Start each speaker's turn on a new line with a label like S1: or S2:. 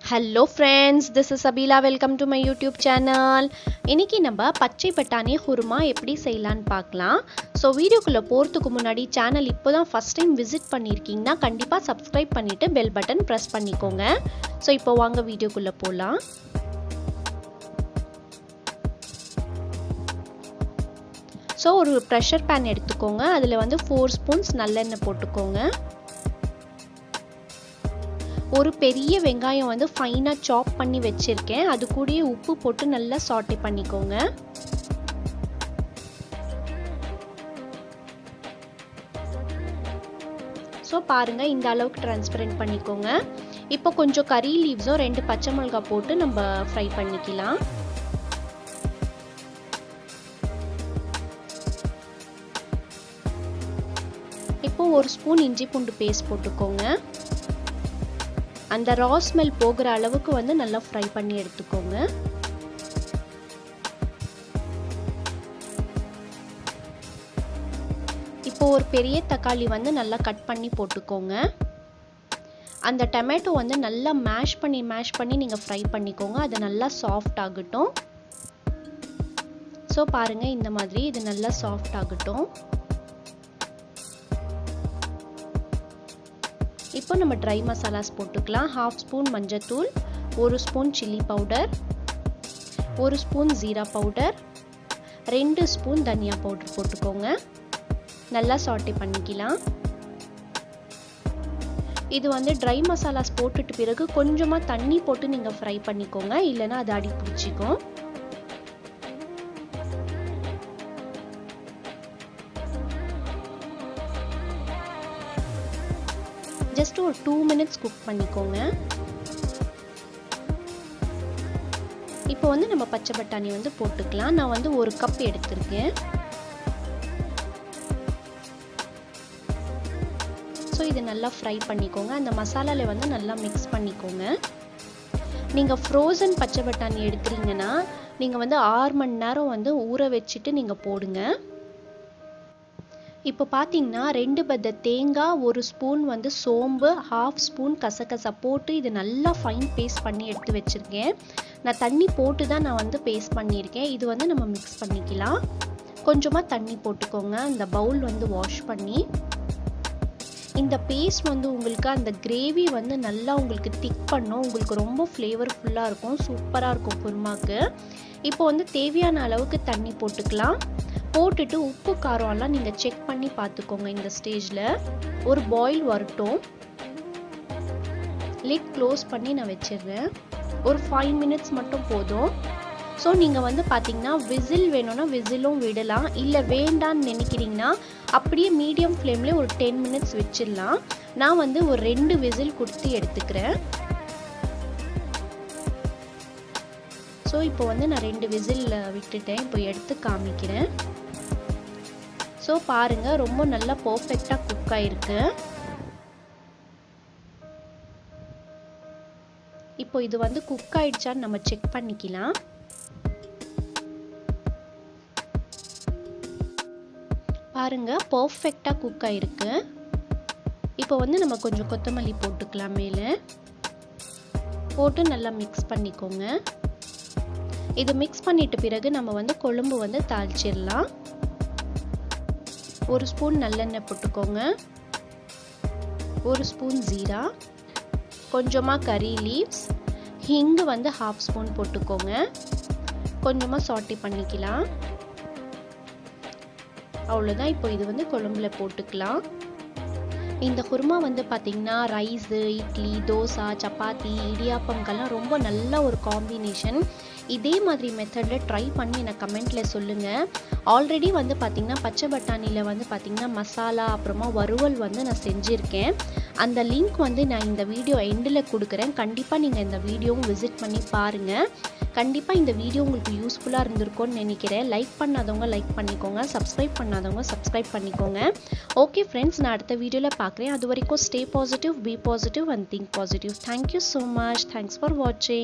S1: Hello friends, this is Sabila. Welcome to my YouTube channel. இன்னைக்கு நம்ம பச்சை பட்டாணி குருமா எப்படி செய்யலாம்னு பார்க்கலாம். ஸோ வீடியோக்குள்ளே போகிறதுக்கு முன்னாடி சேனல் இப்போ தான் ஃபஸ்ட் டைம் விசிட் பண்ணியிருக்கீங்கன்னா கண்டிப்பாக சப்ஸ்கிரைப் பண்ணிவிட்டு பெல் பட்டன் ப்ரெஸ் பண்ணிக்கோங்க. ஸோ இப்போ வாங்க வீடியோக்குள்ளே போகலாம். ஸோ ஒரு ப்ரெஷர் பேன் எடுத்துக்கோங்க. அதில் வந்து 4 ஸ்பூன்ஸ் நல்லெண்ணெய் போட்டுக்கோங்க. ஒரு பெரிய வெங்காயம் வந்து ஃபைனாக சாப் பண்ணி வச்சுருக்கேன். அது கூடயே உப்பு போட்டு நல்லா சாட்டே பண்ணிக்கோங்க. ஸோ பாருங்கள், இந்த அளவுக்கு ட்ரான்ஸ்பரண்ட் பண்ணிக்கோங்க. இப்போ கொஞ்சம் கறி லீவ்ஸும் 2 பச்சை மிளகாய் போட்டு நம்ம ஃப்ரை பண்ணிக்கலாம். இப்போ 1 ஸ்பூன் இஞ்சி பூண்டு பேஸ்ட் போட்டுக்கோங்க. அந்த ரா ஸ்மெல் போகிற அளவுக்கு வந்து நல்லா ஃப்ரை பண்ணி எடுத்துக்கோங்க. இப்போ ஒரு பெரிய தக்காளி வந்து நல்லா கட் பண்ணி போட்டுக்கோங்க. அந்த டொமேட்டோ வந்து நல்லா மேஷ் பண்ணி நீங்கள் ஃப்ரை பண்ணிக்கோங்க. அது நல்லா சாஃப்ட் ஆகட்டும். ஸோ பாருங்கள், இந்த மாதிரி இது நல்லா சாஃப்ட் ஆகட்டும். இப்போ நம்ம ட்ரை மசாலாஸ் போட்டுக்கலாம். 1/2 ஸ்பூன் மஞ்சத்தூள், 1 spoon chilli powder, 1 spoon jeera powder, 2 spoon தனியா பவுடர் போட்டுக்கோங்க. நல்லா சாட்டே பண்ணிக்கலாம். இது வந்து ட்ரை மசாலாஸ் போட்டுட்டு பிறகு கொஞ்சமாக தண்ணி போட்டு நீங்கள் ஃப்ரை பண்ணிக்கோங்க, இல்லைன்னா அது அடி பிடிச்சிக்கும். ஜஸ்ட் ஒரு 2 மினிட்ஸ் குக் பண்ணிக்கோங்க. இப்போ வந்து நம்ம பச்சை பட்டாணி வந்து போட்டுக்கலாம். நான் வந்து 1 கப் எடுத்திருக்கேன். ஸோ இது நல்லா ஃப்ரை பண்ணிக்கோங்க. அந்த மசாலாவில் வந்து நல்லா மிக்ஸ் பண்ணிக்கோங்க. நீங்கள் ஃப்ரோசன் பச்சை பட்டாணி எடுக்கிறீங்கன்னா நீங்கள் வந்து 6 மணி நேரம் வந்து ஊற வச்சுட்டு நீங்கள் போடுங்க. இப்போ பார்த்தீங்கன்னா 2 பத்த தேங்காய், 1 ஸ்பூன் வந்து சோம்பு, 1/2 ஸ்பூன் கசகசா போட்டு இது நல்லா ஃபைன் பேஸ்ட் பண்ணி எடுத்து வச்சுருக்கேன். நான் தண்ணி போட்டு தான் நான் வந்து பேஸ்ட் பண்ணியிருக்கேன். இது வந்து நம்ம மிக்ஸ் பண்ணிக்கலாம். கொஞ்சமாக தண்ணி போட்டுக்கோங்க. அந்த பவுல் வந்து வாஷ் பண்ணி இந்த பேஸ்ட் வந்து உங்களுக்கு அந்த கிரேவி வந்து நல்லா உங்களுக்கு திக் பண்ணும். உங்களுக்கு ரொம்ப ஃப்ளேவர்ஃபுல்லாக இருக்கும், சூப்பராக இருக்கும் குருமாக்கு. இப்போ வந்து தேவையான அளவுக்கு தண்ணி போட்டுக்கலாம். போட்டுட்டு உப்பு காரம்லாம் நீங்கள் செக் பண்ணி பார்த்துக்கோங்க. இந்த ஸ்டேஜில் ஒரு பாயில் வரட்டும். லிட் க்ளோஸ் பண்ணி நான் வச்சிடுறேன். ஒரு 5 மினிட்ஸ் மட்டும் போதும். ஸோ நீங்கள் வந்து பார்த்தீங்கன்னா விசில் வேணும்னா விசிலும் விடலாம், இல்லை வேண்டான்னு நினைக்கிறீங்கன்னா அப்படியே மீடியம் ஃப்ளேம்லேயே ஒரு 10 மினிட்ஸ் வச்சிடலாம். நான் வந்து ஒரு 2 விசில் கொடுத்து எடுத்துக்கிறேன். ஸோ இப்போ வந்து நான் 2 விசில் விட்டுட்டேன். இப்போ எடுத்து காமிக்கிறேன். ஸோ பாருங்கள், ரொம்ப நல்லா பர்ஃபெக்டாக குக் ஆகிருக்கு. இப்போ இது வந்து குக் ஆயிடுச்சான்னு நம்ம செக் பண்ணிக்கலாம். பாருங்கள், பர்ஃபெக்டாக குக் ஆகிருக்கு. இப்போ வந்து நம்ம கொஞ்சம் கொத்தமல்லி போட்டுக்கலாம். மேலே போட்டு நல்லா மிக்ஸ் பண்ணிக்கோங்க. இது மிக்ஸ் பண்ணிட்ட பிறகு நம்ம வந்து குழம்பு வந்து தாளிச்சிடலாம். 1 ஸ்பூன் நல்லெண்ணெய் போட்டுக்கோங்க, 1 ஸ்பூன் ஜீரா, கொஞ்சமாக கறி லீவ்ஸ், ஹிங்கு வந்து 1/2 ஸ்பூன் போட்டுக்கோங்க. கொஞ்சமாக சாட்டே பண்ணிக்கலாம். அவ்வளோதான். இப்போ இது வந்து குழம்புல போட்டுக்கலாம். இந்த குருமா வந்து பார்த்திங்கன்னா ரைஸு, இட்லி, தோசை, சப்பாத்தி, இடியாப்பம்கெல்லாம் ரொம்ப நல்ல ஒரு காம்பினேஷன். இதே மாதிரி மெத்தடில் ட்ரை பண்ணி எனக்கு கமெண்ட்டில் சொல்லுங்கள். ஆல்ரெடி வந்து பார்த்திங்கன்னா பச்சை பட்டாணியில் வந்து பார்த்திங்கன்னா மசாலா அப்புறமா வறுவல் வந்து நான் செஞ்சுருக்கேன். அந்த லிங்க் வந்து நான் இந்த வீடியோ எண்டில் கொடுக்குறேன். கண்டிப்பாக நீங்கள் இந்த வீடியோவும் விசிட் பண்ணி பாருங்கள். கண்டிப்பாக இந்த வீடியோ உங்களுக்கு யூஸ்ஃபுல்லாக இருந்திருக்கும்னு நினைக்கிறேன். லைக் பண்ணாதவங்க லைக் பண்ணிக்கோங்க, சப்ஸ்கிரைப் பண்ணாதவங்க சப்ஸ்கிரைப் பண்ணிக்கோங்க. ஓகே ஃப்ரெண்ட்ஸ், நான் அடுத்த வீடியோவில் பார்க்குறேன். அது வரைக்கும் stay positive, be positive and think positive. Thank you so much. Thanks for வாட்சிங்.